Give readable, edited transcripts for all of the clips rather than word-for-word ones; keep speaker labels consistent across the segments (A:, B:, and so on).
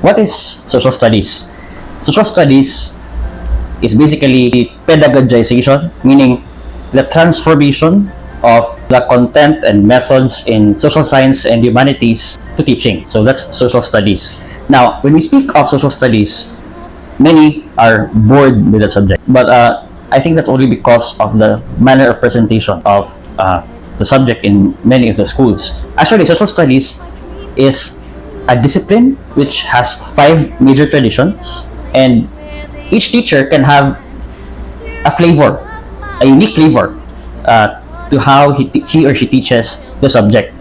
A: What is social studies? Social studies is basically pedagogization, meaning the transformation of the content and methods in social science and humanities to teaching. So that's social studies. Now, when we speak of social studies, many are bored with that subject, but I think that's only because of the manner of presentation of the subject in many of the schools. Actually, social studies is a discipline which has 5 major traditions, and each teacher can have a flavor, a unique flavor to how he or she teaches the subject.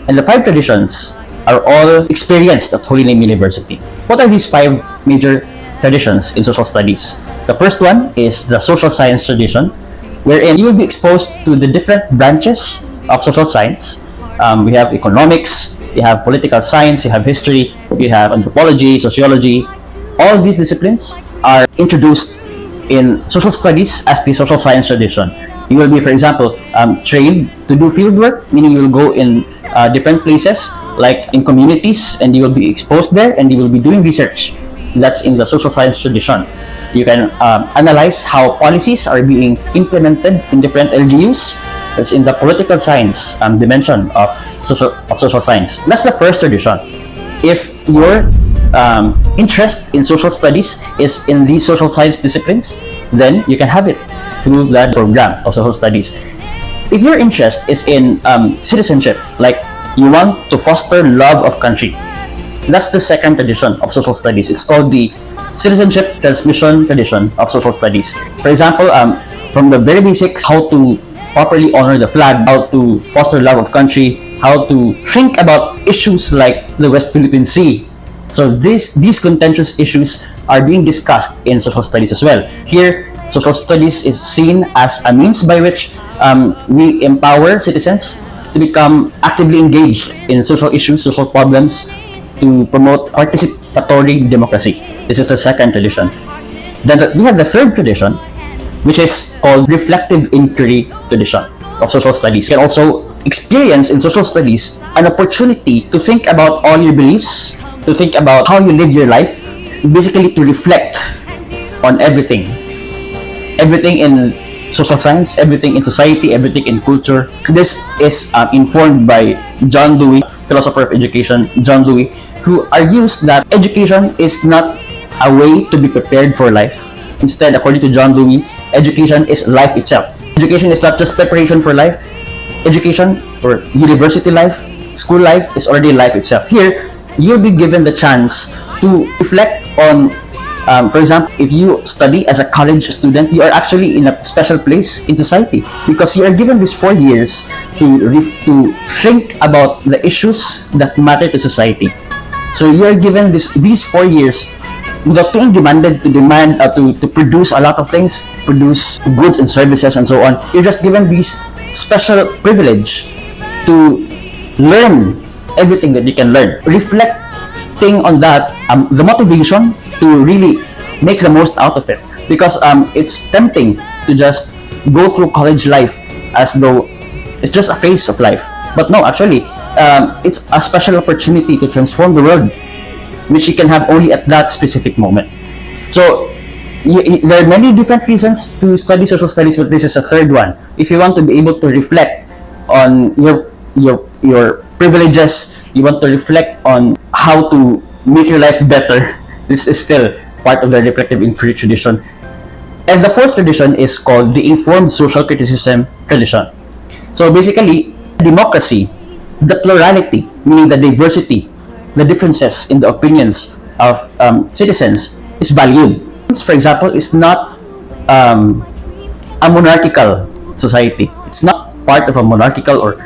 A: And the 5 traditions are all experienced at Holy Name University. What are these 5 major traditions in social studies? The first one is the social science tradition, wherein you will be exposed to the different branches of social science. We have economics, you have political science, you have history, you have anthropology, sociology. All these disciplines are introduced in social studies as the social science tradition. You will be, for example, trained to do field work, meaning you will go in different places, like in communities, and you will be exposed there, and you will be doing research. That's in the social science tradition. You can analyze how policies are being implemented in different LGUs. That's in the political science dimension of social science. That's the first tradition. If your interest in social studies is in these social science disciplines, then you can have it through that program of social studies. If your interest is in citizenship, like you want to foster love of country, that's the second tradition of social studies. It's called the citizenship transmission tradition of social studies. For example, from the very basics, how to properly honor the flag, how to foster love of country, how to think about issues like the West Philippine Sea. So these contentious issues are being discussed in social studies as well. Here, social studies is seen as a means by which we empower citizens to become actively engaged in social issues, social problems, to promote participatory democracy. This is the second tradition. Then we have the third tradition, which is called reflective inquiry tradition of social studies. You can also experience in social studies an opportunity to think about all your beliefs, to think about how you live your life, basically to reflect on everything in social science, everything in society, everything in culture. This is informed by John Dewey, philosopher of education, John Dewey, who argues that education is not a way to be prepared for life. Instead, according to John Dewey, education is life itself. Education is not just preparation for life. Education or university life, school life is already life itself. Here, you'll be given the chance to reflect on, for example, if you study as a college student, you are actually in a special place in society because you are given these 4 years to think about the issues that matter to society. So you are given these 4 years without being demanded to produce a lot of things, produce goods and services and so on. You're just given this special privilege to learn everything that you can learn. Reflecting on that, the motivation to really make the most out of it, because it's tempting to just go through college life as though it's just a phase of life. But no, actually, it's a special opportunity to transform the world, which you can have only at that specific moment. So there are many different reasons to study social studies, but this is a third one. If you want to be able to reflect on your privileges, you want to reflect on how to make your life better, this is still part of the reflective inquiry tradition. And the fourth tradition is called the informed social criticism tradition. So basically, democracy, the plurality, meaning the diversity, the differences in the opinions of citizens is valued. For example, it's not a monarchical society. It's not part of a monarchical or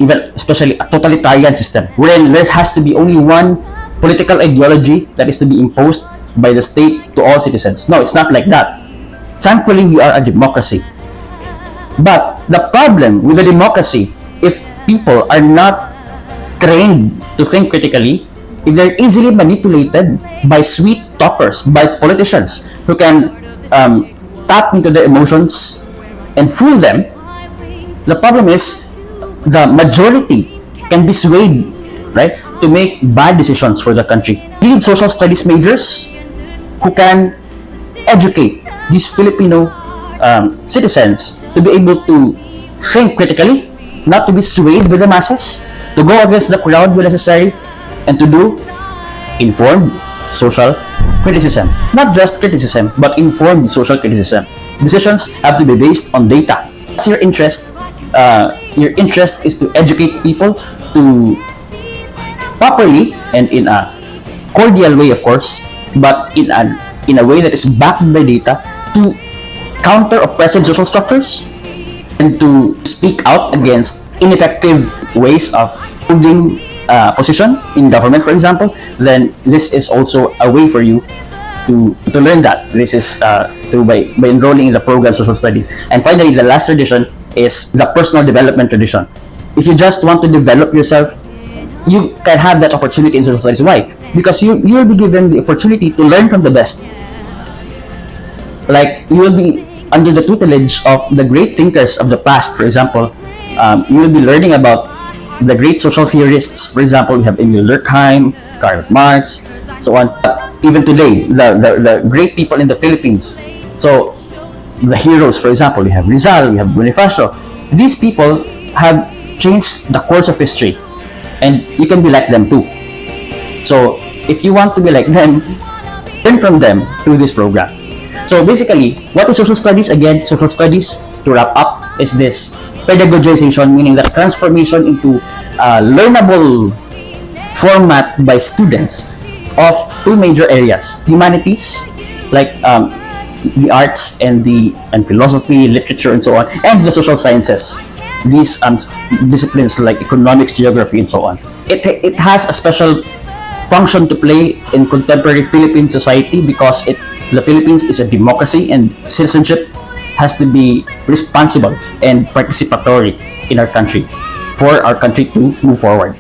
A: even especially a totalitarian system, wherein there has to be only one political ideology that is to be imposed by the state to all citizens. No, it's not like that. Thankfully, we are a democracy. But the problem with the democracy, if people are not trained to think critically, if they're easily manipulated by sweet talkers, by politicians who can tap into their emotions and fool them, the problem is the majority can be swayed, right, to make bad decisions for the country. We need social studies majors who can educate these Filipino citizens to be able to think critically, not to be swayed by the masses, to go against the crowd when necessary, and to do informed social criticism. Not just criticism, but informed social criticism. Decisions have to be based on data. Your interest is to educate people to properly and in a cordial way, of course, but in a way that is backed by data, to counter oppressive social structures and to speak out against ineffective ways of holding position in government, for example. Then this is also a way for you to learn that. This is through by enrolling in the program social studies. And finally, the last tradition is the personal development tradition. If you just want to develop yourself, you can have that opportunity in social studies. Why? Because you will be given the opportunity to learn from the best. Like, you will be under the tutelage of the great thinkers of the past. For example, you will be learning about the great social theorists. For example, you have Emil Durkheim, Karl Marx, so on. Even today, the great people in the Philippines. So the heroes, for example, you have Rizal, you have Bonifacio. These people have changed the course of history, and you can be like them too. So if you want to be like them, learn from them through this program. So basically, what is social studies? Again, social studies, to wrap up, is this pedagogization, meaning the transformation into a learnable format by students of two major areas: humanities, like the arts and philosophy, literature, and so on, and the social sciences. These disciplines like economics, geography, and so on. It has a special function to play in contemporary Philippine society because the Philippines is a democracy, and citizenship has to be responsible and participatory in our country for our country to move forward.